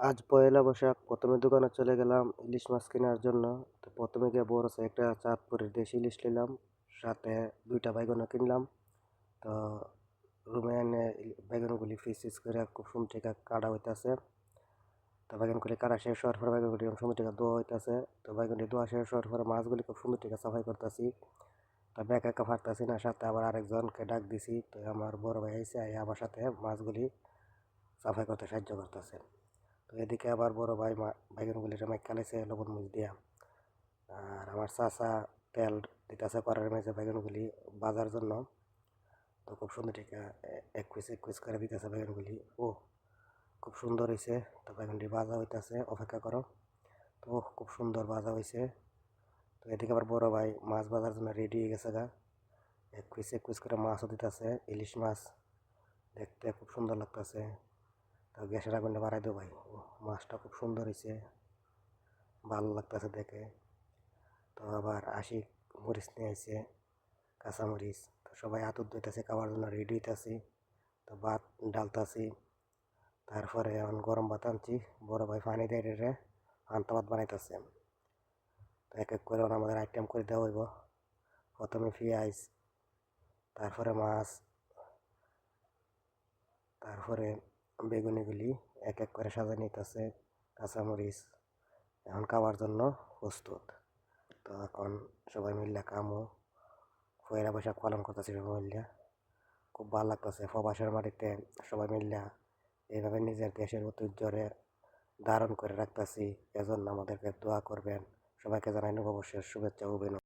আজ পয়লা বৈশাখ। প্রথমে দোকানে চলে গেলাম ইলিশ মাছ কেনার জন্য। তো প্রথমে গিয়ে বড় সে একটা চাঁদপুরের দেশি ইলিশ নিলাম, সাথে দুইটা বাইগনও কিনলাম। তো রুমে এনে বাইগনগুলি পিস পিস করে খুব সুন্দর থেকে কাটা হইতেছে। তো বাইগনগুলি কাটা শেষ হওয়ার পর বাইগনগুলি সুন্দর থেকে ধোয়া হইতেছে। তো বাইগনটি ধোয়া শেষ হওয়ার পরে মাছগুলি খুব সুন্দর থেকে সাফাই করতেছি। তবে একা একা পারতেছি না, সাথে আবার আরেকজনকে ডাক দিছি। তো আমার বড় ভাই আইসে আমার সাথে মাছগুলি সাফাই করতে সাহায্য করতেছে। তো এদিকে আবার বড় ভাই বাইগনগুলি মাইখালেছে লবণ মরিচ দিয়া। আর আমার চাচা তেল দিতেছে কড়াইয়ের মেঝে বাইগনগুলি বাজার জন্য। তো খুব সুন্দর টিকা এক কুইস করে দিতেছে বাইগনগুলি। ও খুব সুন্দর হয়েছে। তো বাইগনটি ভাজা হইতেছে, অপেক্ষা করো। তো খুব সুন্দর ভাজা হয়েছে। তো এদিকে আবার বড় ভাই মাছ ভাজার জন্য রেডি হয়ে গেছে গা। এক কুইস করে মাছও দিতেছে, ইলিশ মাছ। দেখতে খুব সুন্দর লাগতেছে। তো গ্যাসের আগুনটা বাড়াই দেবো ভাই। ও মাছটা খুব সুন্দর হয়েছে, ভালো লাগতেছে দেখে। তো আবার আশিক মরিচ নিয়ে আসছে, কাঁচামরিচ। তো সবাই আতুর দিতেছে, খাওয়ার জন্য রেডি হইতেছি। তো ভাত ডালতাছি। তারপরে এখন গরম ভাত আনছি, বড় ভাই পানি দিয়ে রে পান্তা ভাত বানাইতেছে। তো এক এক করে আমাদের আইটেম করে দেওয়া হইব। প্রথমে পেঁয়াজ, তারপরে মাছ, তারপরে বেগুনিগুলি এক এক করে সাজা নিতেছে, কাঁচামরিচ। এখন খাওয়ার জন্য প্রস্তুত। তো এখন সবাই মিললে কামো, পয়লা বৈশাখ পালন করতেছি সবাই মিললে। খুব ভালো লাগতেছে প্রবাসের মাটিতে সবাই মিললে এইভাবে নিজের দেশের ঐতিহ্যরে ধারণ করে রাখতেছি। এজন্য আমাদেরকে দোয়া করবেন। সবাইকে জানাই নববর্ষের শুভেচ্ছা ও অভিনন্দন।